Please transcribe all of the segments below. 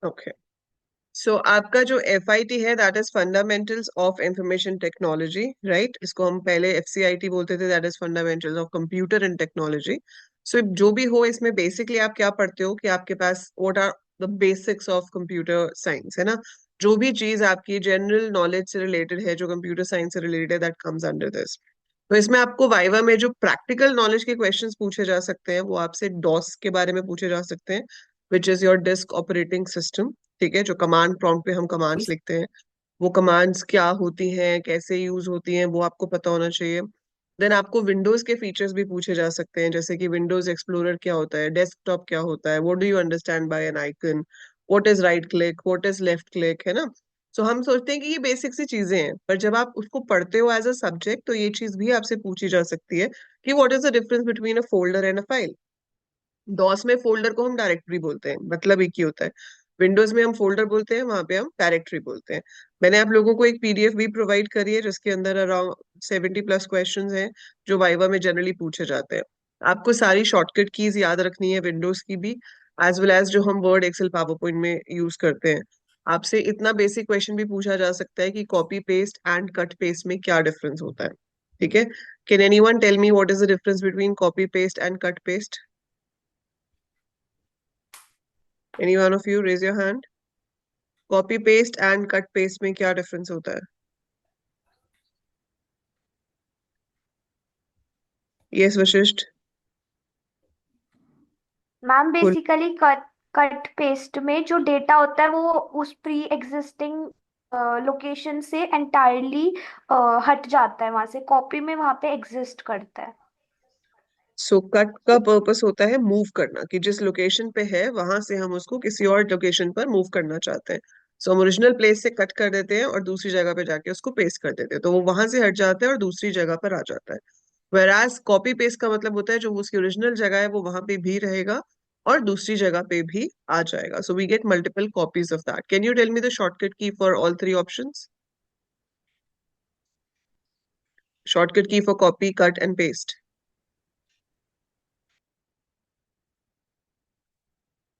Okay, सो आपका जो FIT है that is fundamentals of information technology, right? इसको हम पहले FCIT बोलते थे, that is fundamentals of computer and technology. So जो भी हो, इसमें बेसिकली आप क्या पढ़ते हो कि आपके पास what are the basics of computer science, है ना? जो भी चीज आपकी जनरल नॉलेज से रिलेटेड है, जो कंप्यूटर साइंस से रिलेटेड है, दैट कम्स अंडर दिस। तो इसमें आपको वाइवा में जो प्रैक्टिकल नॉलेज के क्वेश्चंस पूछे जा सकते हैं वो आपसे डॉस के बारे में पूछे जा सकते हैं, which is your disk operating system. ठीक है, जो कमांड प्रॉम्प्ट पे हम कमांड्स लिखते हैं, वो कमांड्स क्या होती हैं, कैसे यूज होती हैं, वो आपको पता होना चाहिए। देन आपको विंडोज के फीचर्स भी पूछे जा सकते हैं, जैसे कि विंडोज एक्सप्लोरर क्या होता है, डेस्कटॉप क्या होता है, what do you understand by N icon, what is right click, what is left click, है ना? सो हम सोचते हैं कि ये बेसिक सी चीजें हैं, पर जब आप उसको पढ़ते हो एज अ सब्जेक्ट तो ये चीज भी आपसे पूछी जा सकती है कि what is the difference between a folder and a file. DOS में फोल्डर को हम डायरेक्टरी बोलते हैं, मतलब एक ही होता है। विंडोज में हम फोल्डर बोलते हैं, वहां पे हम डायरेक्टरी बोलते हैं। मैंने आप लोगों को एक PDF भी प्रोवाइड करी है जिसके अंदर अराउंड 70+ क्वेश्चंस हैं जो वाइवा में जनरली पूछे जाते हैं। आपको सारी शॉर्टकट कीज याद रखनी है, विंडोज की भी, एज वेल एज जो हम वर्ड, एक्सेल, पावर पॉइंट में यूज करते हैं। आपसे इतना बेसिक क्वेश्चन भी पूछा जा सकता है कि copy paste and cut paste में क्या डिफरेंस होता है। ठीक है, can anyone tell me what is the difference between copy paste and cut paste? Any one of you raise your hand. Copy paste and cut paste में क्या difference होता है? यस वशिष्ठ। मैम बोल। बेसिकली कट कट पेस्ट में जो data होता है वो उस प्री एग्जिस्टिंग लोकेशन से एंटायरली हट जाता है वहां से। कॉपी में वहां पे एग्जिस्ट करता है। सो कट का पर्पस होता है मूव करना, कि जिस लोकेशन पे है वहां से हम उसको किसी और लोकेशन पर मूव करना चाहते हैं। सो हम ओरिजिनल प्लेस से कट कर देते हैं और दूसरी जगह पे जाके उसको पेस्ट कर देते हैं, तो वो वहां से हट जाता है और दूसरी जगह पर आ जाता है। वेराज कॉपी पेस्ट का मतलब होता है जो उसकी ओरिजिनल जगह है वो वहां पे भी रहेगा और दूसरी जगह पे भी आ जाएगा। So we get multiple copies of that. Can you tell me the shortcut key for all three options? Shortcut key for copy, cut, and paste.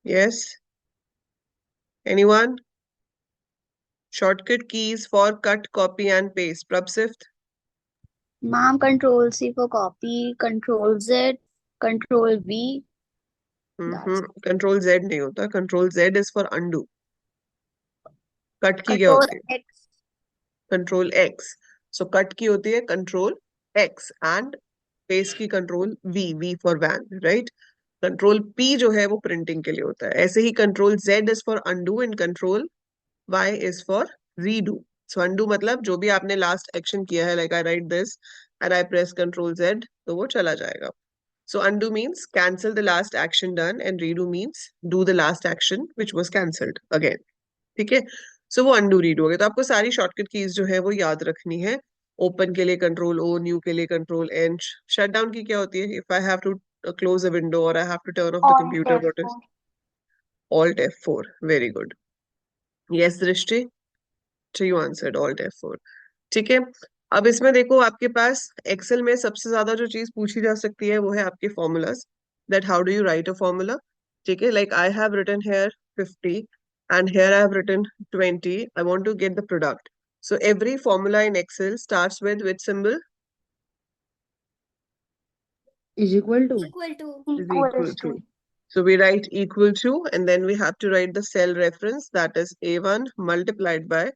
Yes? Anyone? Shortcut keys for cut, copy, and paste. Prabsif? Ma'am, Control C for copy, Control Z, Control V. That's Control Z नहीं होता. Control Z is for undo. Cut की क्या Control होती है? X. Control X. So cut की होती है Control X and paste की Control V. V for van, right? Control P जो है वो printing के लिए होता है. ऐसे ही Control Z is for undo and Control Y is for redo. So undo मतलब जो भी आपने last action किया है, like I write this and I press Control Z, तो वो चला जाएगा. So undo means cancel the last action done and redo means do the last action which was cancelled again. ठीक है, सो वो undo redo हो गया। तो आपको सारी शॉर्टकट कीज जो है वो याद रखनी है। ओपन के लिए Control O, न्यू के लिए Control N, शट डाउन की क्या होती है? If I have to close a window और I have to turn off the alt computer, what is? F4। Alt F4. Very good. Yes Drishti, तो यू आंसर्ड Alt F4। ठीक है, अब इसमें देखो आपके पास एक्सेल में सबसे ज्यादा जो चीज पूछी जा सकती है वो है आपके formulas, that how do you write a formula. ठीक है, like I have written here 50 and here I have written 20. I want to get the product. So every formula in Excel starts with which symbol? is equal to. Equal to. Is equal equals to. to. So we write equal to and then we have to write the cell reference, that is A1 multiplied by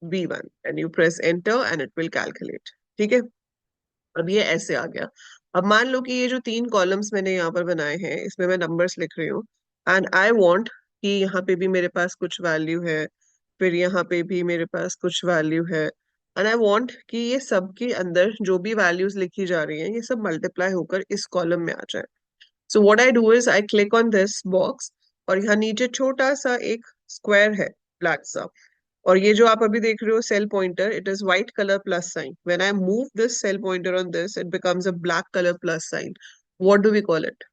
B1, and you press enter and it will calculate. ठीक है, अब ये ऐसे आ गया। अब मान लो कि ये जो 3 कॉलम्स मैंने यहाँ पर बनाए हैं इसमें मैं नंबर्स लिख रही हूँ एंड आई वांट कि यहाँ पे भी मेरे पास कुछ वैल्यू है, फिर यहाँ पे भी मेरे पास कुछ वैल्यू है, एंड आई वांट कि ये सब के अंदर जो भी वैल्यूज लिखी जा रही हैं ये सब मल्टीप्लाई होकर इस कॉलम में आ जाए। So what I do is I click on this box और यहाँ नीचे छोटा सा एक स्क्वायर है, ब्लैक सा, और ये जो आप अभी देख रहे हो cell pointer, it is white colour plus sign. When I move this cell pointer on this it becomes a black colour plus sign. What do we call it?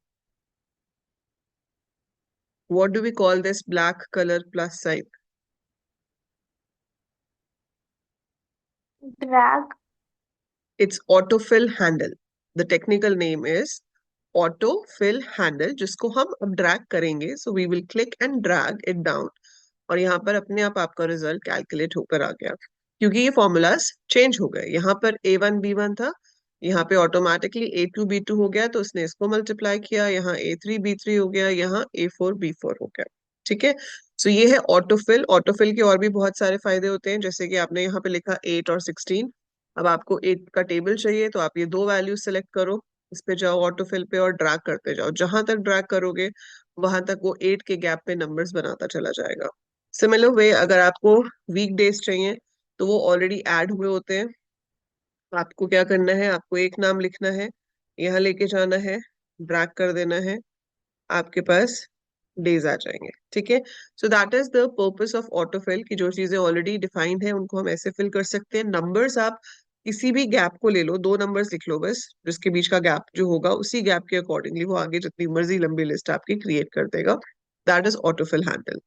What do we call this black colour plus sign? Drag. It's autofill handle. The technical name is autofill handle, जिसको हम अब drag करेंगे। So we will click and drag it down और यहाँ पर अपने आप आपका रिजल्ट कैलकुलेट होकर आ गया, क्योंकि ये फॉर्मूलाज चेंज हो गए। यहाँ पर A1 B1 था, यहाँ पे ऑटोमेटिकली A2 B2 हो गया, तो उसने इसको मल्टीप्लाई किया, यहाँ A3 B3 हो गया, यहाँ A4 B4 हो गया। ठीक है, सो ये है ऑटोफिल। ऑटोफिल के और भी बहुत सारे फायदे होते हैं, जैसे कि आपने यहाँ पे लिखा 8 और 16। अब आपको 8 का टेबल चाहिए, तो आप ये दो वैल्यूज सेलेक्ट करो, इस पे जाओ ऑटोफिल पे और ड्रैग करते जाओ। जहां तक ड्रैग करोगे वहां तक वो 8 के गैप पे नंबर्स बनाता चला जाएगा। सिमिलर वे अगर आपको वीक डेज चाहिए तो वो ऑलरेडी ऐड हुए होते हैं। आपको क्या करना है, आपको एक नाम लिखना है, यहाँ लेके जाना है, ड्रैग कर देना है, आपके पास डेज आ जाएंगे। ठीक है, so that is the purpose of autofill, की जो चीजें ऑलरेडी डिफाइंड है उनको हम ऐसे फिल कर सकते हैं। नंबर्स आप किसी भी गैप को ले लो, दो नंबर्स लिख लो बस, जिसके बीच का गैप जो होगा उसी गैप के अकॉर्डिंगली वो आगे जितनी मर्जी लंबी लिस्ट आपकी क्रिएट कर देगा। That is autofill handle.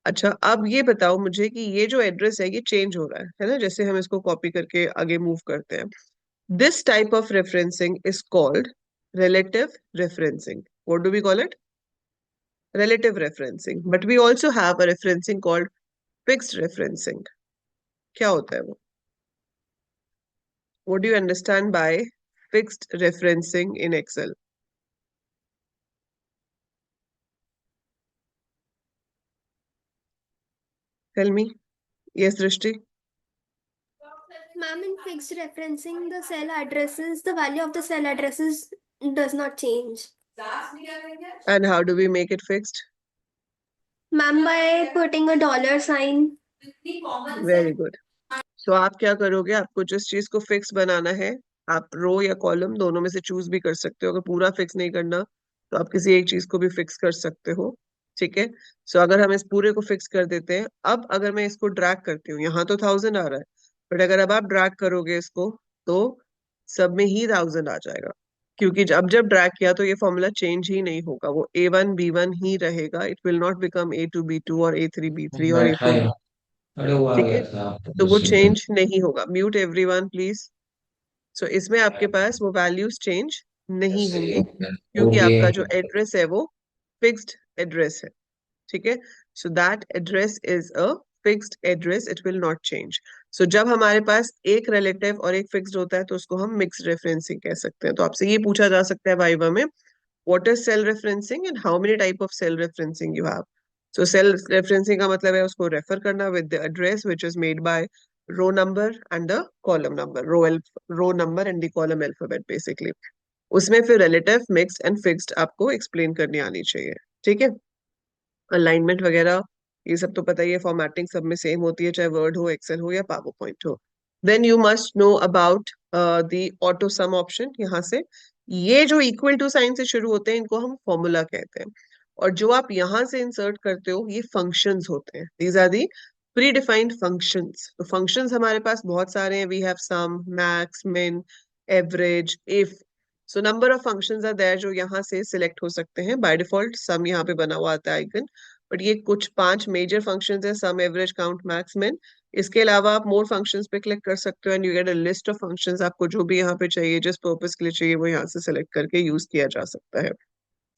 अच्छा, अब ये बताओ मुझे कि ये जो एड्रेस है ये चेंज हो रहा है ना, जैसे हम इसको कॉपी करके आगे मूव करते हैं। This type of referencing is called relative referencing. What do we call it? Relative referencing. But we also have a referencing called fixed referencing. क्या होता है वो? What do you understand by fixed referencing in Excel? Tell me. Yes, Drishti. Ma'am, in fixed referencing, the cell addresses, the value of the cell addresses does not change. And how do we make it fixed? Ma'am, by putting a dollar sign. Very good. So आप क्या करोगे, आपको जिस चीज को fix बनाना है, आप रो या कॉलम दोनों में से चूज भी कर सकते हो। अगर पूरा फिक्स नहीं करना तो आप किसी एक चीज को भी फिक्स कर सकते हो। ठीक है, सो अगर हम इस पूरे को फिक्स कर देते हैं, अब अगर मैं इसको ड्रैग करती हूँ, यहाँ तो 1000 आ रहा है, बट अगर अब आप ड्रैग करोगे इसको तो सब में ही 1000 आ जाएगा, क्योंकि जब ड्रैग किया तो ये फॉर्मूला चेंज ही नहीं होगा, वो A1 B1 ही रहेगा। It will not become A2 B2 और A3 B3 और बैठा A4। ही अरे वो आ ठीक गया है, था तो वो दूसरी चेंज नहीं होगा। Mute everyone please. सो इसमें आपके पास वो वैल्यूज चेंज नहीं ऐसे होंगी, हो क्योंकि गए आपका जो एड्रेस है वो फिक्स्ड एड्रेस है। ठीक है, so that address is a fixed address, it will not change. So जब हमारे पास एक रिलेटिव और एक फिक्स्ड होता है तो उसको हम मिक्स्ड रेफरेंसिंग कह सकते हैं। तो आपसे ये पूछा जा सकता है वाइवा में, what is cell referencing and how many type of cell referencing you have. So cell referencing का मतलब है उसको रेफर करना with the address which is made by row number and the column number, row number and the column alphabet basically। उसमें फिर relative, mixed and fixed आपको explain करनी आनी चाहिए। ठीक है, अलाइनमेंट वगैरह ये सब तो पता ही है, फॉर्मेटिंग सब में सेम होती है, चाहे वर्ड हो, एक्सेल हो या पावर पॉइंट हो। Then you must know about the autosum option. यहाँ से ये जो इक्वल टू साइन से शुरू होते हैं इनको हम फॉर्मूला कहते हैं, और जो आप यहाँ से इंसर्ट करते हो ये फंक्शंस होते हैं। These are the pre defined functions. तो फंक्शंस हमारे पास बहुत सारे हैं। We have sum, max, min, average, if. So number of functions are there जो यहाँ से सिलेक्ट हो सकते हैं। बाय डिफॉल्ट सम यहाँ पे बना हुआ आता है आइकन, बट ये कुछ 5 मेजर फंक्शंस है, सम, एवरेज, काउंट, मैक्स, मिन। इसके अलावा आप मोर फंक्शंस पे क्लिक कर सकते हो and you get a list of functions. आपको जो भी यहाँ पे चाहिए, जिस पर्पस के लिए चाहिए, वो यहाँ से सिलेक्ट करके यूज किया जा सकता है।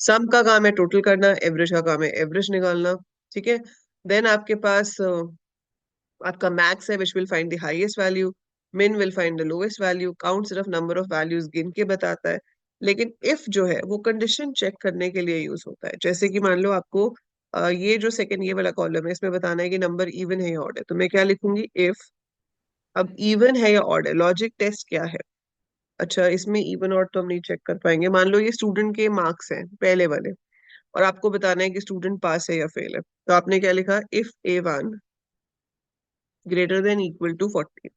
सम का काम है टोटल करना, एवरेज का काम है एवरेज निकालना। ठीक है, देन आपके पास आपका मैक्स है which will find the highest value, min will find the lowest value, count सिर्फ नंबर ऑफ वैल्यूज गिन के बताता है। लेकिन इफ जो है वो कंडीशन चेक करने के लिए यूज होता है। जैसे कि मान लो आपको ये जो सेकंड ये वाला कॉलम है इसमें बताना है कि नंबर इवन है या ऑड है, तो मैं क्या लिखूंगी, इफ। अब इवन है या ऑड है, लॉजिक टेस्ट क्या है। अच्छा, इसमें इवन ऑड तो हम नहीं चेक कर पाएंगे। मान लो ये स्टूडेंट के मार्क्स हैं पहले वाले, और आपको बताना है कि स्टूडेंट पास है या फेल है, तो आपने क्या लिखा, if A1 greater than equal to 40।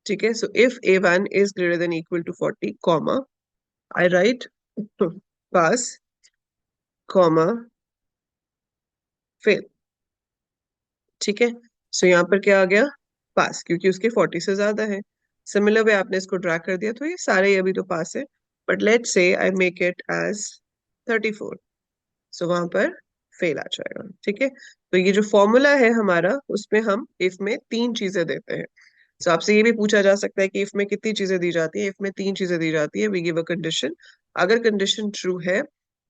ठीक है, so if A1 is greater than equal to 40 comma, I write pass comma fail. ठीक है, सो यहाँ पर क्या आ गया, पास, क्योंकि उसके 40 से ज्यादा है। सिमिलर वे आपने इसको ड्रैग कर दिया तो ये सारे अभी तो पास है, but let's say I make it as 34, so वहां पर फेल आ जाएगा। ठीक है, तो ये जो फॉर्मूला है हमारा उसमें हम इफ में 3 चीजें देते हैं। सो आपसे ये भी पूछा जा सकता है कि इफ में कितनी चीजें दी जाती है। इफ में 3 चीजें दी जाती है। वी गिव अ कंडीशन, अगर कंडीशन ट्रू है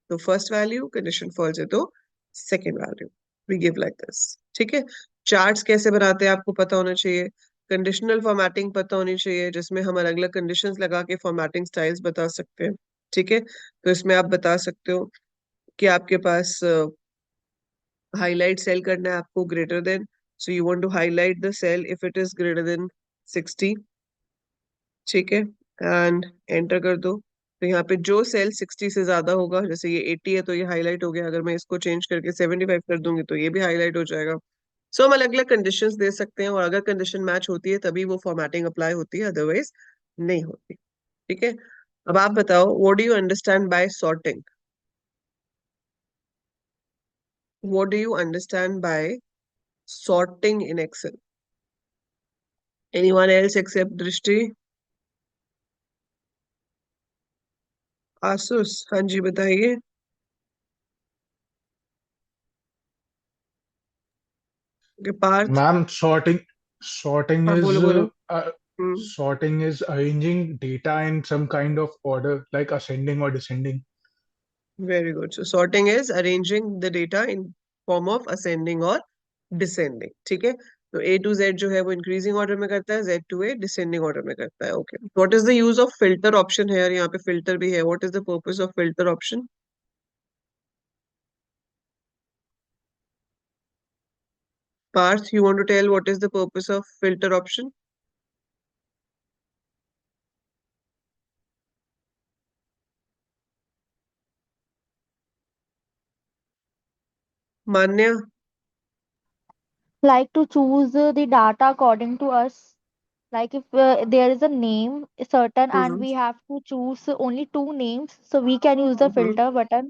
तो फर्स्ट वैल्यू, कंडीशन फॉल्स है तो second value. We give like this. ठीक है। चार्ट्स कैसे बनाते हैं आपको पता होना चाहिए। कंडीशनल फॉर्मेटिंग पता होनी चाहिए, जिसमें हम अलग अलग कंडीशंस लगा के फॉर्मेटिंग स्टाइल्स बता सकते हैं। ठीक है, तो इसमें आप बता सकते हो कि आपके पास हाईलाइट सेल करना है आपको greater than, so you want to highlight the cell if it is greater than 60। ठीक है, एंड एंटर कर दो। तो यहाँ पे जो सेल 60 से ज्यादा होगा, जैसे ये 80 है तो ये हाईलाइट हो गया, अगर मैं इसको चेंज करके 75 कर दूंगी तो ये भी हाईलाइट हो जाएगा। सो हम अलग अलग कंडीशंस दे सकते हैं, और अगर कंडीशन मैच होती है तभी वो फॉर्मेटिंग अप्लाई होती है, अदरवाइज नहीं होती। ठीक है, अब आप बताओ, what do you understand by sorting? What do you understand by sorting in Excel? Anyone else except Drishti? Asus, हाँ जी बताइए। पार्थ? मैम sorting हाँ is बोलो बोलो। uh, hmm, sorting is arranging data in some kind of order, like ascending or descending. Very good. So sorting is arranging the data in form of ascending और descending. ठीक है, तो ए to Z जो है वो increasing order में करता है, Z to A descending order में करता है। Okay, what is the use of filter option है? यहाँ पे फिल्टर भी है, what is the purpose of filter option? Parth, you want to tell what is the purpose of filter option? Manya? Like to choose the data according to us. Like if there is a name certain and hmm we have to choose only two names, so we can use the hmm, filter button.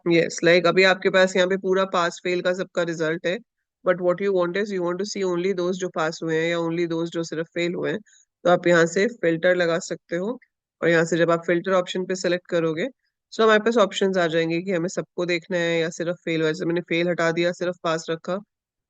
Yes, like अभी आपके पास यहाँ पे पूरा pass fail का सबका result है, but what you want is you want to see only those जो pass हुए हैं या ओनली दोज जो सिर्फ फेल हुए हैं। तो आप यहाँ से फिल्टर लगा सकते हो, और यहाँ से जब आप फिल्टर ऑप्शन पे सेलेक्ट करोगे, तो हमारे पास ऑप्शंस आ जाएंगे कि हमें सबको देखना है या सिर्फ फेल। वैसे मैंने फेल हटा दिया, सिर्फ पास रखा,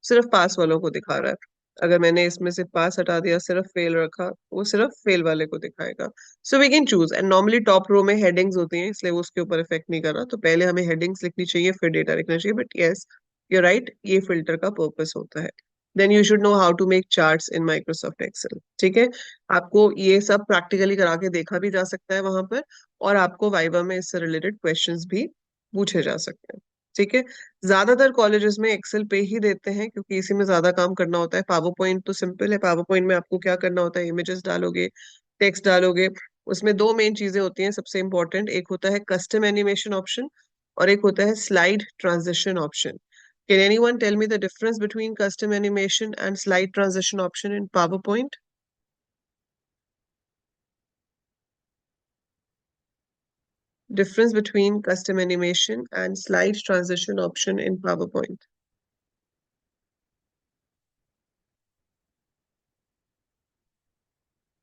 सिर्फ पास वालों को दिखा रहा है। अगर मैंने इसमें से पास हटा दिया, सिर्फ फेल रखा, वो सिर्फ फेल वाले को दिखाएगा। So we can choose, and normally top row में हेडिंग्स होती हैं, इसलिए वो उसके ऊपर इफेक्ट नहीं कर रहा। तो पहले हमें हेडिंग्स लिखनी चाहिए, फिर डेटा लिखना चाहिए, बट यस यू राइट, ये फिल्टर का पर्पस होता है। Then you should know how to make charts in Microsoft Excel. ठीक है, आपको ये सब प्रैक्टिकली करा के देखा भी जा सकता है वहां पर, और आपको वाइवा में इससे रिलेटेड क्वेश्चंस भी पूछे जा सकते हैं। ठीक है, ज्यादातर कॉलेजेस में एक्सेल पे ही देते हैं, क्योंकि इसी में ज्यादा काम करना होता है। पावर पॉइंट तो सिंपल है, पावर पॉइंट में आपको क्या करना होता है, इमेजेस डालोगे, टेक्स्ट डालोगे। उसमें दो मेन चीजें होती हैं सबसे इंपॉर्टेंट, एक होता है कस्टम एनिमेशन ऑप्शन, और एक होता है slide transition option. Can anyone tell me the difference between custom animation and slide transition option in PowerPoint? Difference between custom animation and slide transition option in PowerPoint.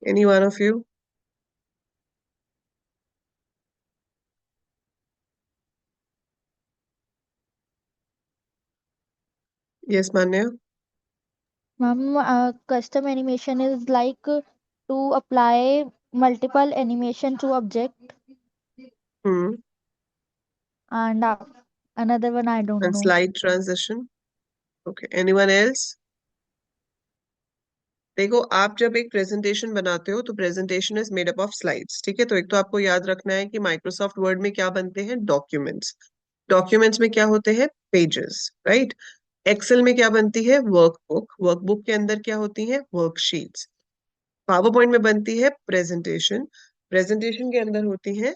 Any one of you? Yes, Manya? Ma'am, custom animation is like to apply multiple animation to object, Hmm. and another one I don't And know. slide transition. Okay. Anyone else? देखो, आप जब एक presentation बनाते हो तो presentation is made up of slides. ठीक है, तो एक तो आपको याद रखना है कि माइक्रोसॉफ्ट वर्ड में क्या बनते हैं, डॉक्यूमेंट्स। डॉक्यूमेंट्स में क्या होते हैं, पेजेस, राइट। एक्सेल में क्या बनती है, वर्कबुक। वर्कबुक के अंदर क्या होती है, वर्कशीट्स। पावर पॉइंट में बनती है प्रेजेंटेशन। प्रेजेंटेशन के अंदर होती है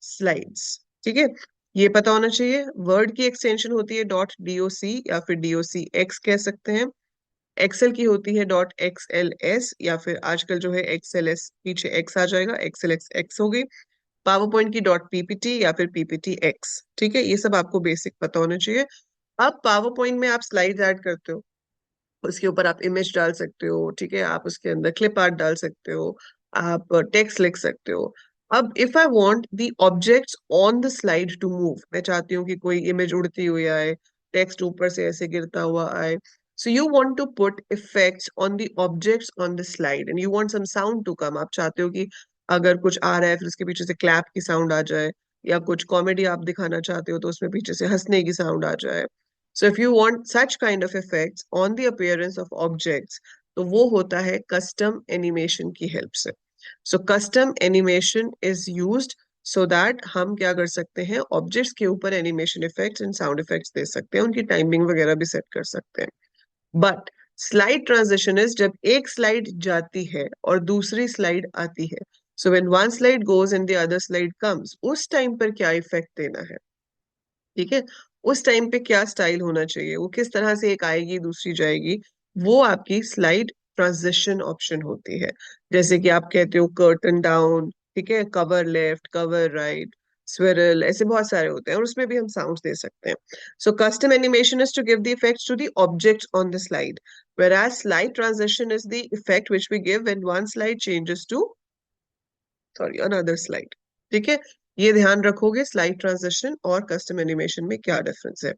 स्लाइड्स। ठीक है, ये पता होना चाहिए। वर्ड की एक्सटेंशन होती है डॉट डीओसी या फिर डीओसी एक्स कह सकते हैं। एक्सेल की होती है डॉट एक्सएलएस, या फिर आजकल जो है एक्सएलएस पीछे एक्स आ जाएगा, एक्सएल एक्स एक्स हो गई। पावर पॉइंट की डॉट पीपीटी या फिर पीपीटी एक्स। ठीक है, ये सब आपको बेसिक पता होना चाहिए। अब पावर पॉइंट में आप स्लाइड्स ऐड करते हो, उसके ऊपर आप इमेज डाल सकते हो। ठीक है, आप उसके अंदर क्लिप आर्ट डाल सकते हो, आप टेक्स्ट लिख सकते हो। अब if I want the objects on the slide to move, मैं चाहती हूँ कि कोई इमेज उड़ती हुई आए, टेक्स्ट ऊपर से ऐसे गिरता हुआ आए। So you want to put effects on the objects on the slide, and you want some sound to come. आप चाहते हो कि अगर कुछ आ रहा है फिर उसके पीछे से क्लैप की साउंड आ जाए, या कुछ कॉमेडी आप दिखाना चाहते हो तो उसमें पीछे से हंसने की साउंड आ जाए। So if you want such kind of effects on the appearance of objects, तो वो होता है custom animation की help से. So custom animation is used so that हम क्या कर सकते हैं, objects के ऊपर animation effects and sound effects दे सकते हैं, उनकी timing वगैरह भी set कर सकते हैं. But slide transition is जब एक slide जाती है और दूसरी slide आती है. So when one slide goes and the other slide comes, उस time पर क्या effect देना है, ठीक है, उस टाइम पे क्या स्टाइल होना चाहिए, वो किस तरह से एक आएगी दूसरी जाएगी, वो आपकी स्लाइड ट्रांजिशन ऑप्शन होती है. जैसे कि आप कहते हो कर्टन डाउन, ठीक है, cover left, cover right, swirl, ऐसे बहुत सारे होते हैं और उसमें भी हम साउंड्स दे सकते हैं. So custom animation is to give the effects to the objects on the slide, whereas slide transition is the effect which we give when one slide changes to another slide. ठीक है, ये ध्यान रखोगे slide transition और custom animation में क्या difference है.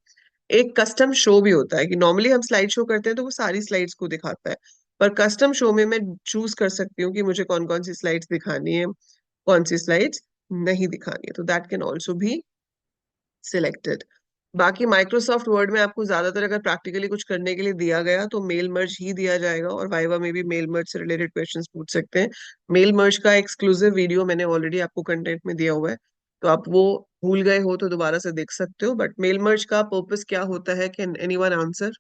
एक कस्टम शो भी होता है कि नॉर्मली हम स्लाइड शो करते हैं तो वो सारी स्लाइड्स को दिखाता है, पर कस्टम शो में मैं चूज कर सकती हूँ कि मुझे कौन कौन सी स्लाइड्स दिखानी है, कौन सी स्लाइड्स नहीं दिखानी है. तो that can also be selected. बाकी माइक्रोसॉफ्ट वर्ड में आपको ज्यादातर अगर प्रैक्टिकली कुछ करने के लिए दिया गया तो मेल मर्ज ही दिया जाएगा, और वाइवा में भी मेल मर्ज से रिलेटेड क्वेश्चंस पूछ सकते हैं. मेल मर्ज का एक्सक्लूसिव वीडियो मैंने ऑलरेडी आपको कंटेंट में दिया हुआ है, तो आप वो भूल गए हो तो दोबारा से देख सकते हो. बट मेल मर्ज का पर्पस क्या होता है, can anyone answer?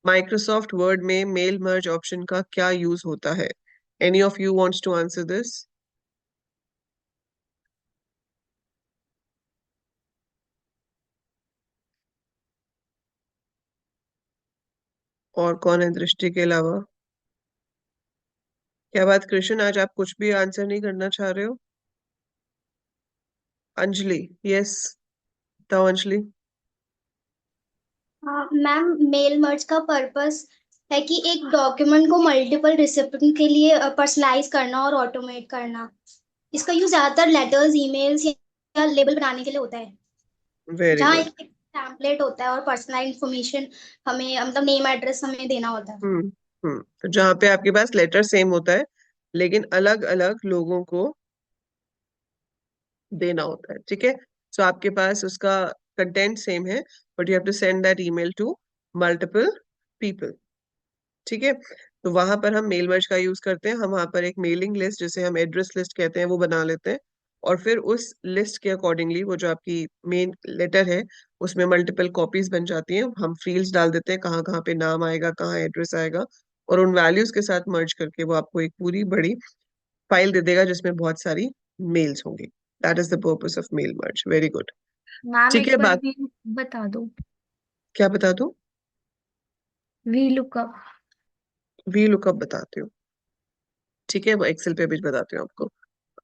Microsoft Word में मेल मर्ज ऑप्शन का क्या यूज होता है? Any of you wants to answer this? और कौन है दृष्टि के अलावा? क्या बात कृष्ण, आज आप कुछ भी आंसर नहीं करना चाह रहे हो? अंजलि, यस, बताओ अंजलि. मैम, मेल मर्ज का पर्पस है कि एक डॉक्यूमेंट को मल्टीपल रिसिपिएंट के लिए पर्सनलाइज करना और ऑटोमेट करना. इसका यूज ज्यादातर लेटर्स, ईमेल्स या लेबल बनाने के लिए होता है, वेरी जहाँ गुड. एक टेम्पलेट होता है और पर्सनलाइज इंफॉर्मेशन हमें, मतलब नेम एड्रेस हमें देना होता है. तो जहाँ पे आपके पास लेटर सेम होता है लेकिन अलग अलग लोगों को देना होता है, ठीक है. सो आपके पास उसका कंटेंट सेम है, but you have to send that email to multiple people, ठीक है. तो वहां पर हम मेल मर्ज का यूज करते हैं. हम वहां पर एक मेलिंग लिस्ट, जिसे हम एड्रेस लिस्ट कहते हैं, वो बना लेते हैं, और फिर उस लिस्ट के अकॉर्डिंगली वो जो आपकी मेन लेटर है उसमें मल्टीपल कॉपीज बन जाती हैं. हम फील्ड्स डाल देते हैं, कहाँ कहाँ पे नाम आएगा, कहाँ एड्रेस आएगा, और उन वैल्यूज के साथ मर्ज करके वो आपको एक पूरी बड़ी फाइल दे देगा जिसमें बहुत सारी मेल्स होंगी. That is the purpose of mail merge. Very good. Ma'am ठीक एक है, बार बात वी बता दो. क्या बता दूं? V lookup. वी लुकअप बताती हूँ, ठीक है, वो एक्सेल पे भी बताती हूँ आपको.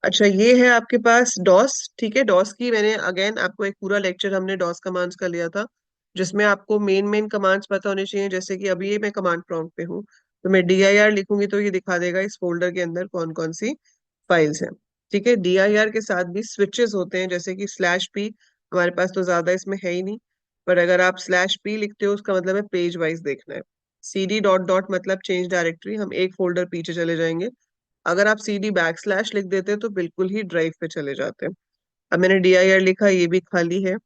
अच्छा, ये है आपके पास डॉस, ठीक है. डॉस की मैंने अगेन आपको एक पूरा लेक्चर हमने डॉस कमांड्स का लिया था, जिसमें आपको मेन मेन कमांड्स पता होने चाहिए. जैसे कि अभी ये मैं कमांड प्रॉम्प्ट पे हूँ, तो मैं DIR लिखूंगी तो ये दिखा देगा इस फोल्डर के अंदर कौन कौन सी फाइल्स हैं, ठीक है. DIR के साथ भी स्विचेस होते हैं, जैसे कि /p. हमारे पास तो ज्यादा इसमें है ही नहीं, पर अगर आप /p लिखते हो उसका मतलब है पेज वाइज देखना है. CD ... मतलब चेंज डायरेक्टरी, हम एक फोल्डर पीछे चले जाएंगे. अगर आप CD \/ लिख देते तो बिल्कुल ही ड्राइव पे चले जाते. अब मैंने DIR लिखा, ये भी खाली है.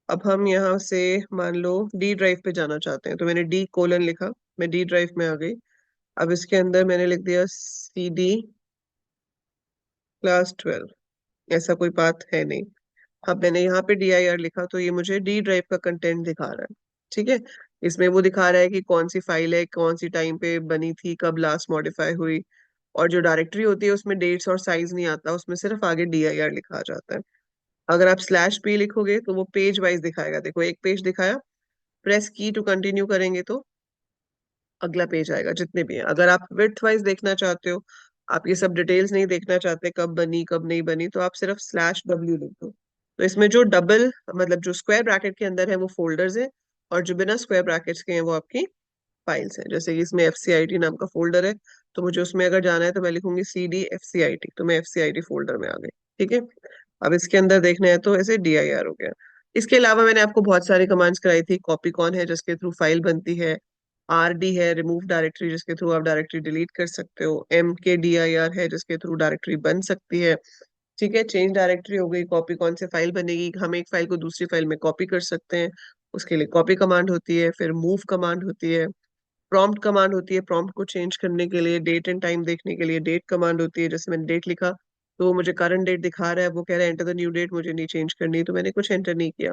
अब हम यहाँ से मान लो D ड्राइव पे जाना चाहते हैं, तो मैंने D: लिखा, मैं D ड्राइव में आ गई. अब इसके अंदर मैंने लिख दिया CD +12, ऐसा कोई बात है नहीं. अब मैंने यहाँ पे DIR लिखा तो ये मुझे D ड्राइव का कंटेंट दिखा रहा है, ठीक है. इसमें वो दिखा रहा है कि कौन सी फाइल है, कौन सी टाइम पे बनी थी, कब लास्ट मॉडिफाई हुई, और जो डायरेक्टरी होती है उसमें डेट्स और साइज नहीं आता, उसमें सिर्फ आगे DIR लिखा आ जाता है. अगर आप /p लिखोगे तो वो पेज वाइज दिखाएगा. देखो, एक पेज दिखाया, प्रेस की टू कंटिन्यू करेंगे तो अगला पेज आएगा, जितने भी हैं. अगर आप विड्थ वाइज देखना चाहते हो, आप ये सब डिटेल्स नहीं देखना चाहते, कब बनी कब नहीं बनी, तो आप सिर्फ /w लिख दो. तो इसमें जो डबल मतलब जो स्क्वायर ब्रैकेट के अंदर है वो फोल्डर्स है, और जो बिना स्क्वायर ब्रैकेट्स के हैं वो आपकी फाइल्स हैं. जैसे कि इसमें FCIT नाम का फोल्डर है, तो मुझे उसमें अगर जाना है तो मैं लिखूंगी CD FCIT, तो मैं FCIT फोल्डर में आ गई, ठीक है. अब इसके अंदर देखना है तो ऐसे DIR हो गया. इसके अलावा मैंने आपको बहुत सारी कमांड्स कराई थी. कॉपी कॉन है जिसके थ्रू फाइल बनती है. RD है रिमूव डायरेक्टरी, जिसके थ्रू आप डायरेक्टरी डिलीट कर सकते हो. MKDIR है जिसके थ्रू डायरेक्टरी बन सकती है, ठीक है. चेंज डायरेक्टरी हो गई. कॉपी कौन से फाइल बनेगी, हम एक फाइल को दूसरी फाइल में कॉपी कर सकते हैं. उसके लिए कॉपी कमांड होती है, फिर मूव कमांड होती है, प्रॉम्प्ट कमांड होती है प्रॉम्प्ट को चेंज करने के लिए, डेट एंड टाइम देखने के लिए डेट कमांड होती है, जैसे मैंने डेट लिखा तो वो मुझे करंट डेट दिखा रहा है, वो कह रहा है एंटर द न्यू डेट, मुझे नहीं चेंज करनी, तो मैंने कुछ एंटर नहीं किया।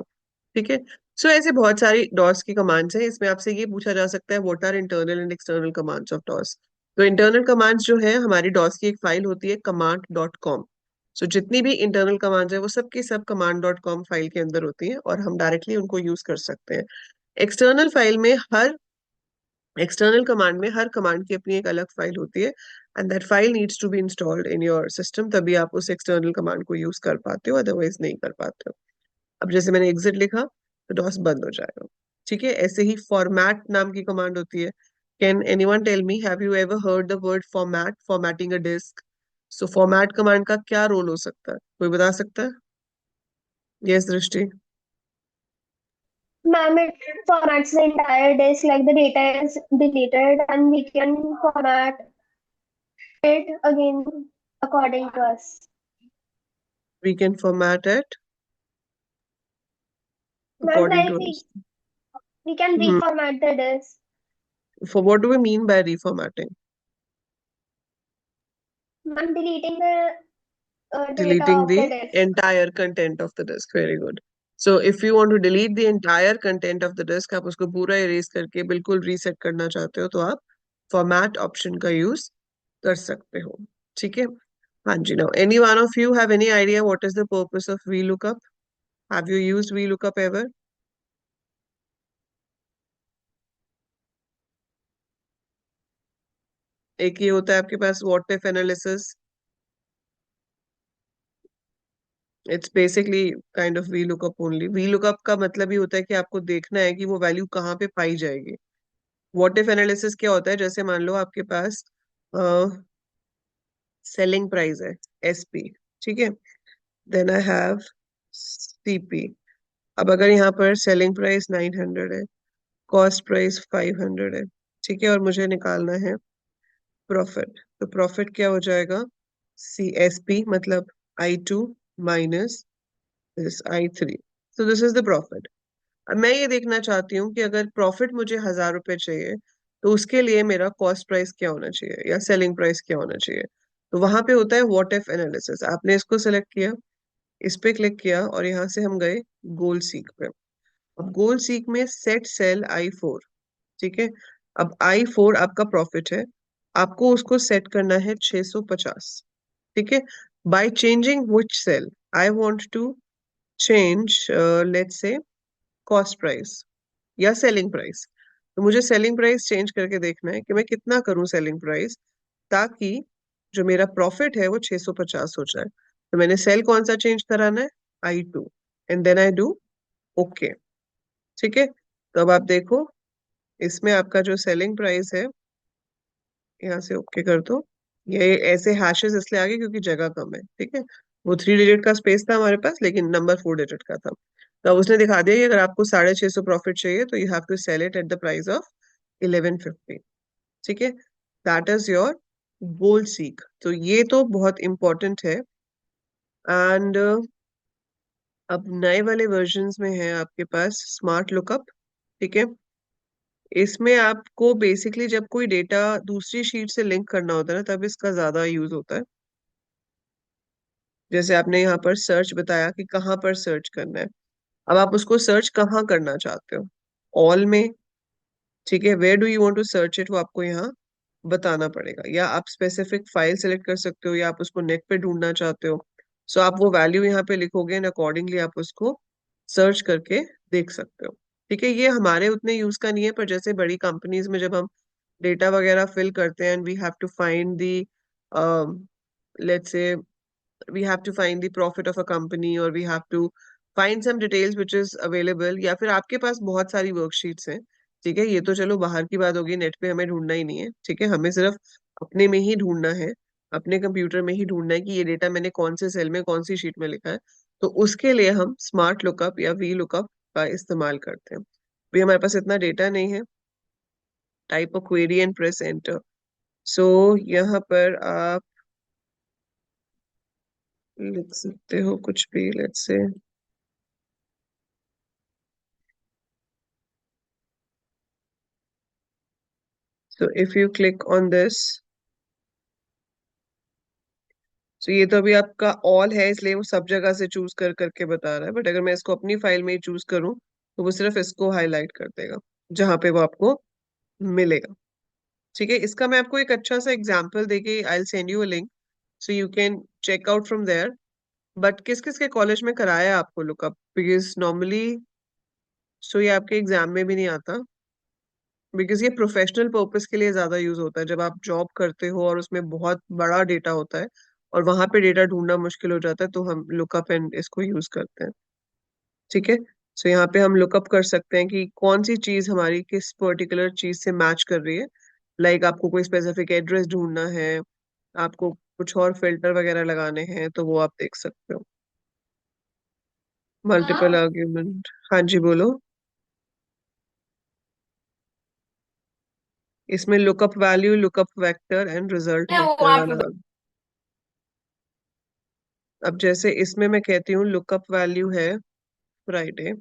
ठीक है। सो ऐसे बहुत सारी डॉस की कमांड्स हैं। इसमें आपसे ये पूछा जा सकता है what are internal and external commands of DOS. तो इंटरनल कमांड्स जो है, हमारी डॉस की एक फाइल होती है command.com। सो जितनी भी इंटरनल कमांड्स है वो सब की सब command.com फाइल के अंदर होती हैं और हम डायरेक्टली उनको यूज कर सकते हैं। एक्सटर्नल फाइल में हर एक्सटर्नल कमांड में हर कमांड की अपनी एक अलग फाइल होती है, and that file needs to be installed in your system, तभी आप उस एक्सटर्नल कमांड को यूज कर पाते हो, अदरवाइज नहीं कर पाते हो। अब जैसे मैंने एग्जिट लिखा तो डॉस बंद हो जाएगा। ठीक है। ऐसे ही फॉर्मेट नाम की कमांड होती है। Can anyone tell me, have you ever heard the word format, formatting a disk? So format command का क्या रोल हो सकता है, कोई बता सकता है? यस दृष्टि। Ma'am, it formats the entire disk, like the data is deleted, and we can format it again according to us. We can format it Ma'am, according like to us. we can Hmm. reformat the disk. For what do we mean by reformatting? Ma'am, deleting the data Deleting of the the disk. entire content of the disk. Very good. So if you want to delete the entire content of the disk, आप उसको पूरा erase करके बिल्कुल reset करना चाहते हो, तो आप format option का use कर सकते हो। ठीक है। हाँ जी। Now any one of you have any idea what is the purpose of VLOOKUP? Have you used VLOOKUP ever? एक ये होता है आपके पास what if analysis। It's basically kind of VLOOKUP only. VLOOKUP का मतलब ही होता है कि आपको देखना है कि वो वैल्यू कहाँ पे पाई जाएगी। व्हाट इफ एनालिसिस क्या होता है, जैसे मान लो आपके पास सेलिंग प्राइस है SP। ठीक है। Then I have CP। अब अगर यहाँ पर सेलिंग प्राइस 900 है, कॉस्ट प्राइस 500 है, ठीक है, और मुझे निकालना है प्रॉफिट, तो प्रॉफिट क्या हो जाएगा? CSP मतलब I2 minus this I3। so this is the profit. अब मैं ये देखना चाहती हूँ कि अगर प्रॉफिट मुझे 1000 रुपए चाहिए, तो उसके लिए मेरा कॉस्ट प्राइस क्या होना चाहिए या सेलिंग प्राइस क्या होना चाहिए। तो वहां पे होता है व्हाट इफ एनालिसिस। आपने इसको सेलेक्ट किया, इस पे क्लिक किया, और यहाँ से हम गए गोल सीक पे। अब गोल सीक में सेट सेल I4। ठीक है। अब I4 आपका प्रॉफिट है, आपको उसको सेट करना है 650। ठीक है। By changing which sell I want to change, let's say cost price या सेलिंग प्राइस। तो मुझे सेलिंग प्राइस चेंज करके देखना है कि मैं कितना करूं सेलिंग प्राइस, ताकि जो मेरा प्रॉफिट है वो 650 हो जाए। तो मैंने सेल कौन सा चेंज कराना है? I2। And then I do okay. ठीक है। तो अब आप देखो, इसमें आपका जो सेलिंग प्राइस है, यहाँ से ओके कर दो। ये ऐसे हैशेस इसलिए आ गए क्योंकि जगह कम है। ठीक है। वो 3 डिजिट का स्पेस था हमारे पास, लेकिन नंबर 4 डिजिट का था। तो अब उसने दिखा दिया कि अगर आपको 650 प्रॉफिट चाहिए तो you have to sell it at the price of 1150। ठीक है। That is your goal seek. तो ये तो बहुत इंपॉर्टेंट है। एंड अब नए वाले वर्जन्स में है आपके पास स्मार्ट लुकअप। ठीक है। इसमें आपको बेसिकली जब कोई डेटा दूसरी शीट से लिंक करना होता है ना, तब इसका ज्यादा यूज होता है। जैसे आपने यहाँ पर सर्च बताया कि कहाँ पर सर्च करना है। अब आप उसको सर्च कहाँ करना चाहते हो? ऑल में। ठीक है। Where do you want to search it, वो आपको यहाँ बताना पड़ेगा, या आप स्पेसिफिक फाइल सेलेक्ट कर सकते हो, या आप उसको नेट पे ढूंढना चाहते हो। सो आप वो वैल्यू यहाँ पे लिखोगे एंड अकॉर्डिंगली आप उसको सर्च करके देख सकते हो। ठीक है। ये हमारे उतने यूज का नहीं है, पर जैसे बड़ी कंपनीज में जब हम डेटा वगैरह फिल करते हैं, and we have to find the, let's say we have to find the profit of a company, or we have to find some details which is available, या फिर आपके पास बहुत सारी वर्कशीट्स हैं। ठीक है। ये तो चलो बाहर की बात होगी, नेट पे हमें ढूंढना ही नहीं है। ठीक है। हमें सिर्फ अपने में ही ढूंढना है, अपने कंप्यूटर में ही ढूंढना है कि ये डेटा मैंने कौन से सेल में कौन सी शीट में लिखा है। तो उसके लिए हम स्मार्ट लुकअप या VLOOKUP का इस्तेमाल करते हैं। भी हमारे पास इतना डेटा नहीं है। Type a query and press enter. So यहाँ पर आप लिख सकते हो कुछ भी, let's say So if you click on this, so ये तो अभी आपका ऑल है, इसलिए वो सब जगह से चूज कर करके बता रहा है, बट अगर मैं इसको अपनी फाइल में ही चूज करूँ तो वो सिर्फ इसको हाईलाइट कर देगा जहां पे वो आपको मिलेगा। ठीक है, इसका मैं आपको एक अच्छा सा एग्जांपल देके I will send you a link so you can check out from there. But किस किस के कॉलेज में कराया है आपको लुकअप, बिकॉज नॉर्मली सो ये आपके एग्जाम में भी नहीं आता, बिकॉज ये प्रोफेशनल पर्पस के लिए ज्यादा यूज होता है जब आप जॉब करते हो और उसमें बहुत बड़ा डेटा होता है और वहां पे डेटा ढूंढना मुश्किल हो जाता है, तो हम लुकअप एंड इसको यूज करते हैं। ठीक है, सो यहाँ पे हम लुकअप कर सकते हैं कि कौन सी चीज हमारी किस पर्टिकुलर चीज से मैच कर रही है। लाइक आपको कोई स्पेसिफिक एड्रेस ढूंढना है, आपको कुछ और फिल्टर वगैरह लगाने हैं, तो वो आप देख सकते हो। मल्टीपल आर्ग्यूमेंट, हाँ जी बोलो। इसमें lookup value, lookup vector and result vector वाला। अब जैसे इसमें मैं कहती हूँ लुकअप वैल्यू है फ्राइडे,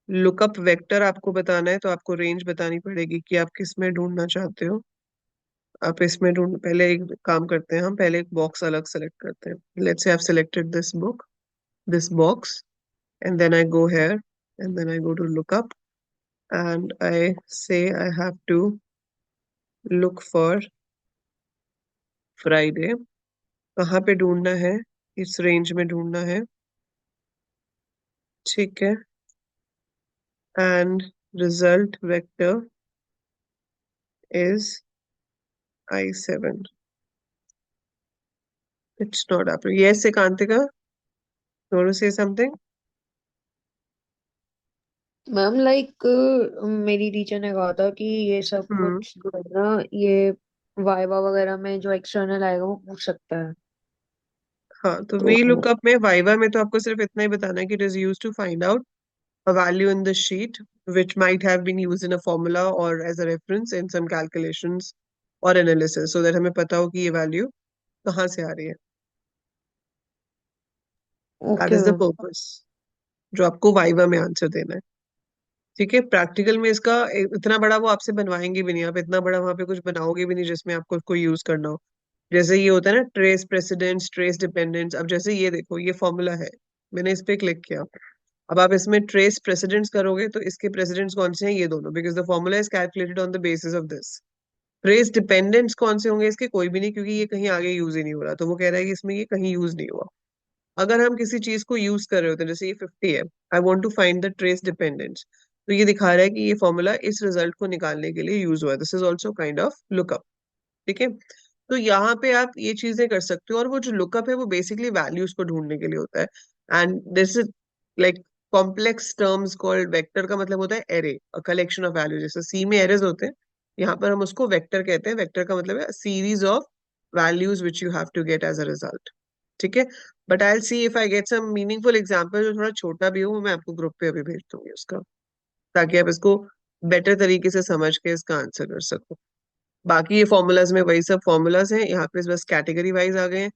लुकअप वेक्टर आपको बताना है तो आपको रेंज बतानी पड़ेगी कि आप किस में ढूंढना चाहते हो। आप इसमें ढूंढ, पहले एक काम करते हैं, हम पहले एक बॉक्स अलग सेलेक्ट करते हैं। Let's say I have selected this book, this box, and then I go here, and then I go to lookup, and I say I have to look for Friday। कहाँ पे ढूंढना है, इस range में ढूंढना है। ठीक है, and result vector is I7। It's not happening। Yes, Ekantika, you want to say something? Ma'am like मेरी टीचर ने कहा था कि ये सब हम्म, कुछ जो है ना, ये वाइवा वगैरह में जो एक्सटर्नल आएगा वो पूछ सकता है। हाँ, तो तो वी लुकअप में वाइवा में तो आपको सिर्फ इतना ही बताना है कि it is use to find out a value in the sheet which might have been used in a formula or as a reference in some calculations or analysis, so that हमें पता हो कि ये value कहाँ से आ रही है। That okay is the ma'am. purpose जो आपको वाइवा में आंसर देना है। ठीक है, प्रैक्टिकल में इसका इतना बड़ा वो आपसे बनवाएंगे भी नहीं, आप इतना बड़ा वहां पे कुछ बनाओगे भी नहीं जिसमें आपको कोई यूज करना हो। जैसे ये होता है ना ट्रेस प्रेसिडेंस, ट्रेस डिपेंडेंस। अब जैसे ये देखो, ये फॉर्मूला है, मैंने इस पे क्लिक किया। अब आप इसमें ट्रेस प्रेसिडेंट्स करोगे तो इसके प्रेसिडेंट्स कौन से हैं, ये दोनों, because the formula is calculated on the basis of this. Trace dependents कौन से होंगे इसके, कोई भी नहीं, क्योंकि ये कहीं आगे यूज ही नहीं हो रहा, तो वो कह रहा है कि इसमें ये कहीं यूज नहीं हुआ। अगर हम किसी चीज को यूज कर रहे होते हैं, जैसे ये 50 है, I want to find the trace dependence, तो ये दिखा रहा है कि ये फॉर्मूला इस रिजल्ट को निकालने के लिए यूज हुआ है। This is also kind of lookup. ठीक है, तो यहाँ पे आप ये चीजें कर सकते हो, और वो जो लुकअप है वो बेसिकली वैल्यूज को ढूंढने के लिए होता है। And this is like complex terms called vector, का मतलब होता है array, a collection of value. जैसे सी में एरेज होते हैं, यहाँ पर हम उसको वेक्टर कहते हैं। वेक्टर का मतलब है series of values which you have to get as a result. ठीक है, but I will see if I get some meaningful example जो थोड़ा छोटा भी हो, वो मैं आपको ग्रुप पे अभी भेज दूंगी उसका, ताकि आप इसको बेटर तरीके से समझ के इसका आंसर कर सको। बाकी ये फॉर्मूलाज में वही सब फॉर्मूलाज हैं, यहाँ पे बस कैटेगरी वाइज आ गए हैं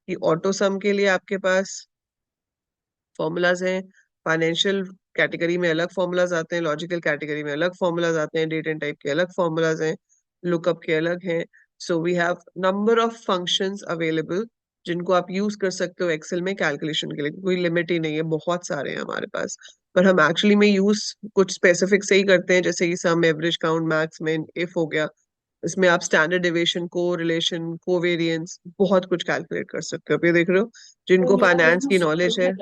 कि ऑटो सम के लिए आपके पास फॉर्मूलाज हैं, फाइनेंशियल कैटेगरी में अलग फॉर्मूलाज आते हैं, लॉजिकल कैटेगरी में अलग फॉर्मूलाज आते हैं, डेट एंड टाइप के अलग फॉर्मूलाज हैं, लुकअप के अलग हैं। So we have number of functions available जिनको आप यूज कर सकते हो एक्सेल में कैलकुलेशन के लिए। कोई लिमिट ही नहीं है, बहुत सारे हैं हमारे पास, पर हम एक्चुअली में यूज कुछ स्पेसिफिक से ही करते हैं, जैसे कि सम, एवरेज, काउंट, मैक्स, मिन, इफ हो गया। इसमें आप स्टैंडर्ड डेविएशन, को रिलेशन, कोवेरिएंस, बहुत कुछ कैलकुलेट कर सकते हो। अब ये देख रहे हो, जिनको फाइनेंस की नॉलेज है,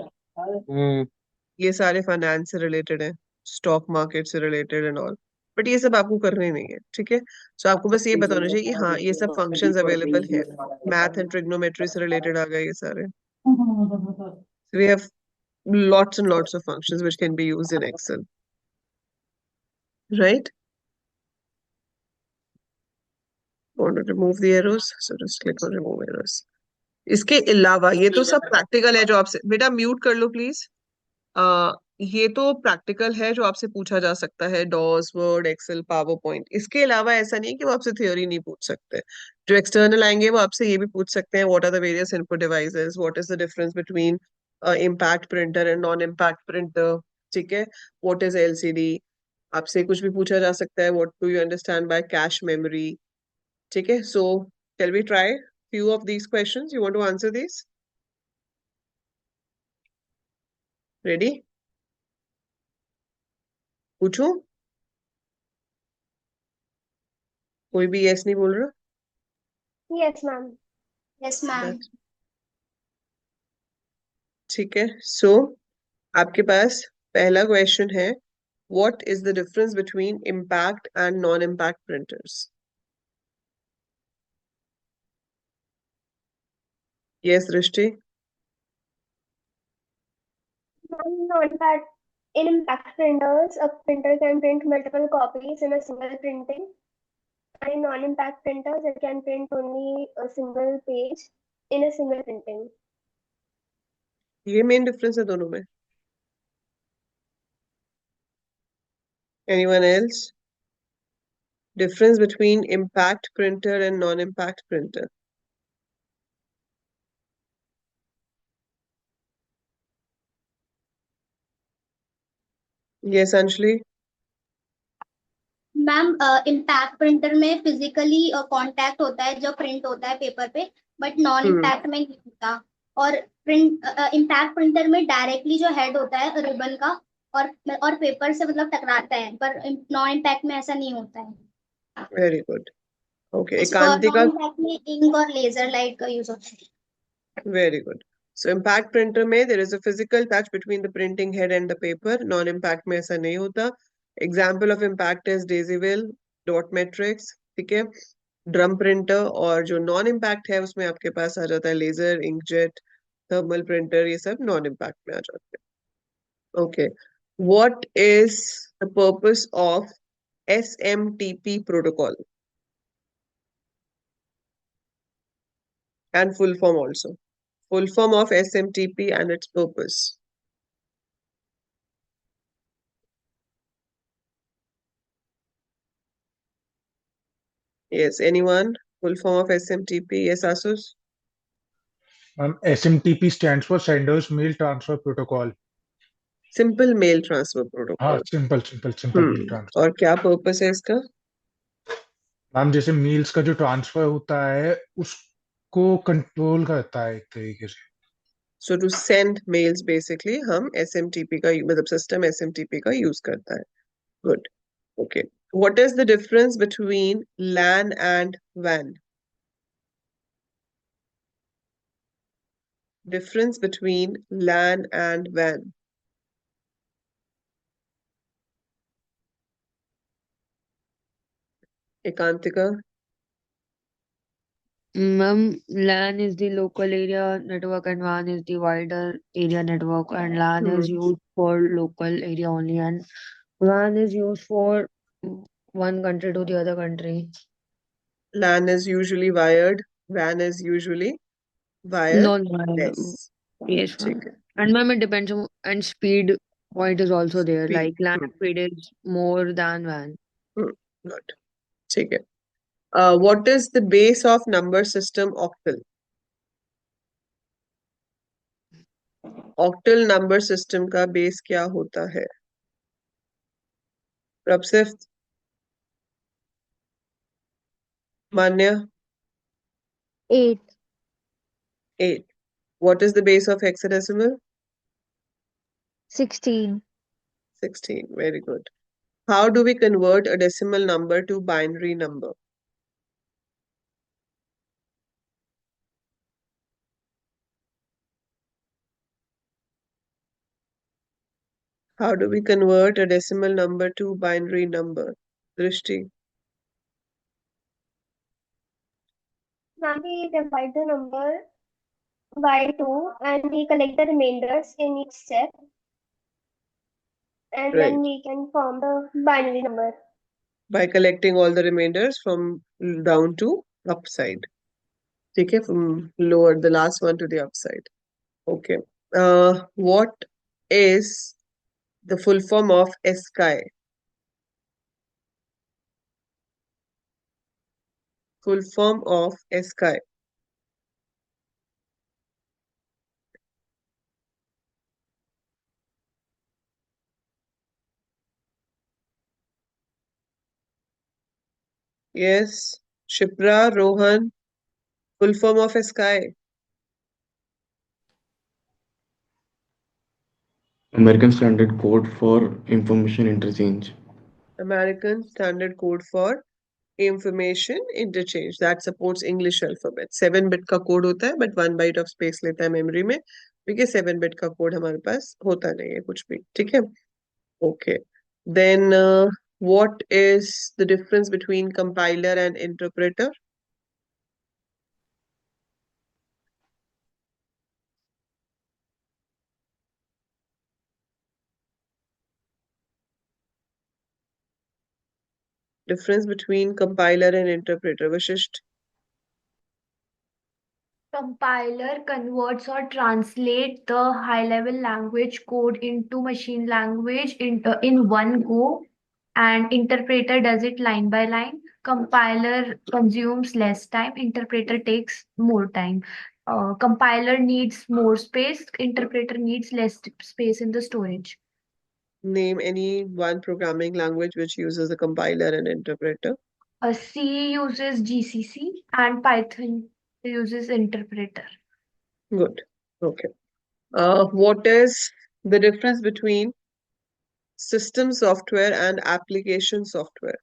ये सारे फाइनेंस से रिलेटेड है, स्टॉक मार्केट से रिलेटेड एंड ऑल, बट ये सब आपको करना ही नहीं है। ठीक है, सो आपको बस ये बताना चाहिए कि हाँ ये सब फंक्शंस अवेलेबल है। मैथ एंड ट्रिग्नोमेट्री से रिलेटेड आ गए ये सारे। We have lots and lots of functions which can be used in Excel, right? Want to remove the arrows, so just click on remove arrows। इसके अलावा ये तो सब प्रैक्टिकल है जो आपसे, बेटा म्यूट कर लो प्लीज। ये तो प्रैक्टिकल है जो आपसे पूछा जा सकता है, DOS, word, Excel, PowerPoint. इसके अलावा ऐसा नहीं है कि वो आपसे थ्योरी नहीं पूछ सकते। जो एक्सटर्नल आएंगे वो आपसे ये भी पूछ सकते हैं, what are the various input devices, what is the difference between impact printer and non impact printer. ठीक है, व्हाट इज एलसीडी। आपसे कुछ भी पूछा जा सकता है, what do you understand by cache memory, ठीक है, so shall we try few of these questions? You want to answer these? Ready? पूछूं? कोई भी yes नहीं बोल रहा? Yes, ma'am. Yes ma'am. That's ठीक है, so आपके पास पहला क्वेश्चन है, what is the difference between impact and non-impact printers? Yes, Drishti? Not that in impact printers, a printer can print multiple copies in a single printing. And in non-impact printers, it can print only a single page in a single printing. ये main difference है दोनों में. Anyone else? Difference between impact printer and non-impact printer. Yes, Anjali? Ma'am impact printer में physically contact होता है जब print होता है पेपर पे, बट नॉन इम्पैक्ट में नहीं होता। और प्रिंट इम्पैक्ट प्रिंटर में डायरेक्टली जो हेड होता है रिबन का और पेपर से मतलब टकराता है, पर नॉन इम्पैक्ट में ऐसा नहीं होता है। Very good. Okay, नॉन एकांतिका. इम्पैक्ट में इंक और लेजर लाइट का यूज होता है। Very good. So impact printer में there is a physical touch between the printing head and the paper. Non-impact में ऐसा नहीं होता. Example of impact is Daisyville, Dot Matrix, ठीक है. ड्रम प्रिंटर, और जो नॉन इम्पैक्ट है उसमें आपके पास आ जाता है लेजर, इंकजेट, थर्मल प्रिंटर, ये सब नॉन इम्पैक्ट में आ जाते हैं. Okay, what is the purpose of SMTP protocol and full form also? Full form of SMTP and its purpose. Yes, anyone? Full form of SMTP? Yes, Asus? SMTP stands for Senders Mail Transfer Protocol. Simple mail transfer हाँ, protocol. Simple mail transfer. और क्या purpose है इसका? Ma'am जैसे mails का जो transfer होता है उसको कंट्रोल करता है एक तरीके से. So to send mails basically हम SMTP का मतलब system SMTP का use करता है. Good. Okay. What is the difference between LAN and WAN? Difference between LAN and WAN. Ekantika? LAN is the local area network and WAN is the wider area network. And LAN is used for local area only, and WAN is used for one country to the other country. LAN is usually wired. WAN is usually Non-wired. wireless. Yes, ठीक ma'am. है. And ma'am, it depends on, and speed point is also there. Speed. Like LAN speed is more than WAN. Good. ठीक है. What is the base of number system octal? Octal number system का base क्या होता है? प्रभसिफ्त, मान्य? 8. 8. What is the base of hexadecimal? 16. 16. Very good. How do we convert a decimal number to binary number? How do we convert a decimal number to binary number? Drishti? Now we divide the number by 2 and we collect the remainders in each step, and Right. then we can form the binary number. By collecting all the remainders from down to upside. Okay, from lower, the last one to the upside. Okay. What is the full form of ASCII? Full form of ASCII. Yes. Shipra, Rohan, full form of ASCII. American Standard Code for Information Interchange. American Standard Code for Information Interchange that supports English alphabet. 7 bit का code होता है but 1 byte of space लेता है memory में, क्योंकि 7 bit का code हमारे पास होता नहीं है कुछ भी. ठीक है. Okay. Then what is the difference between compiler and interpreter? Difference between compiler and interpreter, Vashisht. Compiler converts or translate the high-level language code into machine language in one go, and interpreter does it line by line. Compiler consumes less time, interpreter takes more time. Compiler needs more space, interpreter needs less space in the storage. Name any one programming language which uses a compiler and interpreter. C uses GCC and Python uses interpreter. Good. Okay. What is the difference between system software and application software?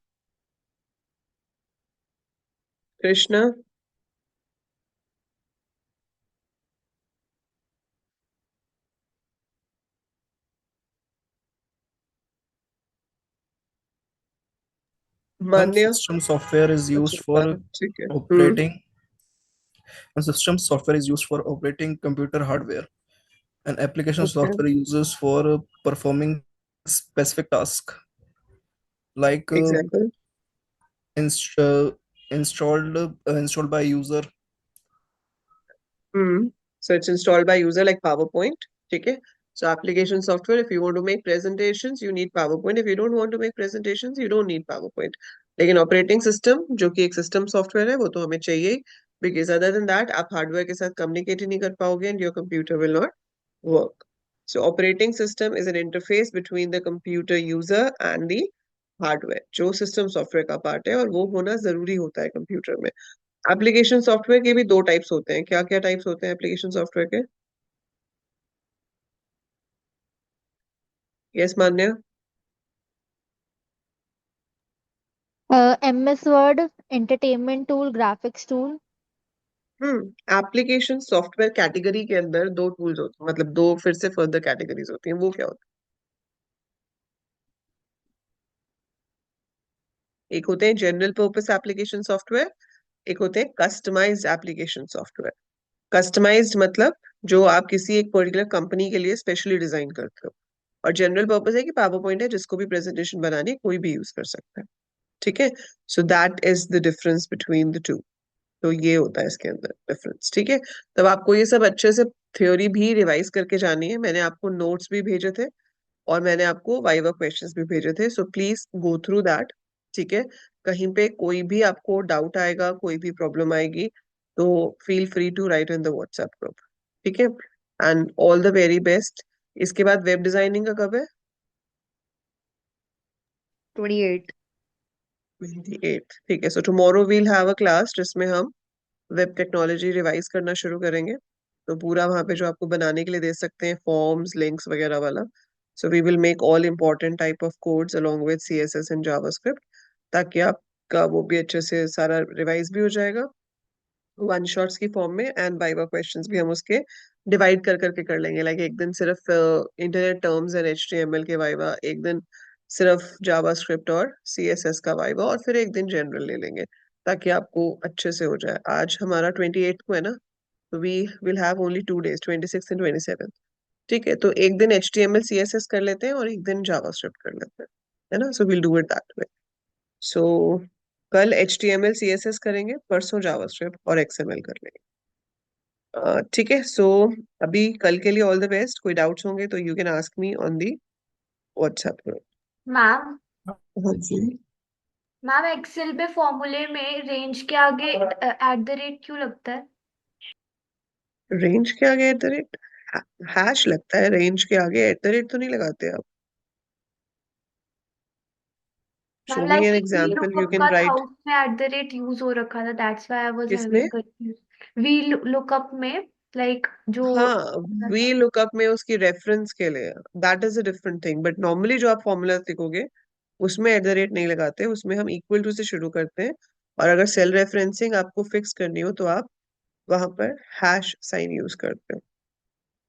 Krishna? Ma'am, Manya? system software is used for ठीक है. operating. A system software is used for operating computer hardware, and application Okay. software uses for performing specific task, like Example. inst- installed by user. So it's installed by user like PowerPoint. Okay. So application software, if you want to make presentations, you need PowerPoint. If you don't want to make presentations, you don't need PowerPoint. लेकिन operating system जो कि एक system software है वो तो हमें चाहिए ही, because other than that आप hardware के साथ communicate ही नहीं कर पाओगे and your computer will not work. So operating system is an interface between the computer user and the hardware. जो system software का part है और वो होना जरूरी होता है computer में. एप्लीकेशन सॉफ्टवेयर के भी 2 टाइप्स होते हैं. क्या क्या टाइप्स होते हैं एप्लीकेशन सॉफ्टवेयर के? यस मान्य. MS Word, entertainment tool, graphics tool. Application software category के अंदर 2 टूल्स होते हैं, मतलब 2 फिर से फर्दर कैटेगरीज होती हैं. वो क्या होता है? एक होते हैं जनरल पर्पस एप्लीकेशन सॉफ्टवेयर, एक होते हैं कस्टमाइज्ड एप्लीकेशन सॉफ्टवेयर. कस्टमाइज्ड मतलब जो आप किसी एक पर्टिकुलर कंपनी के लिए स्पेशली डिजाइन करते हो, और जनरल पर्पस है कि पावर पॉइंट है जिसको भी प्रेजेंटेशन बनानी है कोई भी यूज कर सकता है. ठीक है. So that is the difference between the two. तो ये होता है इसके अंदर डिफरेंस. ठीक है. तब आपको ये सब अच्छे से थ्योरी भी रिवाइज करके जानी है. मैंने आपको नोट्स भी भेजे थे और मैंने आपको वाइवा क्वेश्चंस भी भेजे थे. So please go through that. ठीक है. कहीं पे कोई भी आपको डाउट आएगा, कोई भी प्रॉब्लम आएगी, तो feel free to write in the WhatsApp group. ठीक है. And all the very best. इसके बाद वेब डिजाइनिंग का कब है? 28. 28. ठीक है. So tomorrow we'll have a class जिसमें हम वेब टेक्नोलॉजी रिवाइज करना शुरू करेंगे. तो पूरा वहां पे जो आपको बनाने के लिए दे सकते हैं फॉर्म्स, लिंक्स वगैरह वाला. So we will make all important type of codes along with CSS and JavaScript, ताकि आपका वो भी अच्छे से सारा रिवाइज भी हो जाएगा वन शॉट्स की फॉर्म में. एंड वाइवा क्वेश्चंस भी हम उसके डिवाइड कर करके कर लेंगे. लाइक एक दिन सिर्फ इंटरनेट टर्म्स एंड HTML के वाइवा, एक दिन सिर्फ जावास्क्रिप्ट और CSS का वाइवा, और फिर एक दिन जनरल ले लेंगे ताकि आपको अच्छे से हो जाए. आज हमारा 28 को है ना, तो we will have only 2 days, 26 and 27. ठीक है. तो एक दिन HTML CSS कर लेते हैं और एक दिन जावास्क्रिप्ट कर लेते हैं, है ना. So will do it that way. So कल HTML CSS करेंगे, परसों जावास्क्रिप्ट और XML कर लेंगे. ठीक है. सो अभी कल के लिए ऑल द बेस्ट. कोई डाउट्स होंगे तो you can ask me on the WhatsApp group. Ma'am हाँ जी. मैम एक्सेल पे फॉर्मूले में रेंज के आगे @ क्यों लगता है? रेंज के आगे @ हैश लगता है. रेंज के आगे @ तो नहीं लगाते आप. show me like an we example. You lookup can का था, write उसमें @ यूज हो रखा था, दैट्स व्हाई आई वाज किसमें? Having confuse. वी लुकअप में लाइक जो हाँ, वी लुकअप में उसकी रेफरेंस के लिए, that is a different thing. But normally जो आप फॉर्मूला लिखोगे उसमें @ नहीं लगाते, उसमें हम इक्वल टू से शुरू करते हैं। और अगर सेल रेफरेंसिंग आपको फिक्स करनी हो तो आप वहां पर हैश साइन यूज करते हो।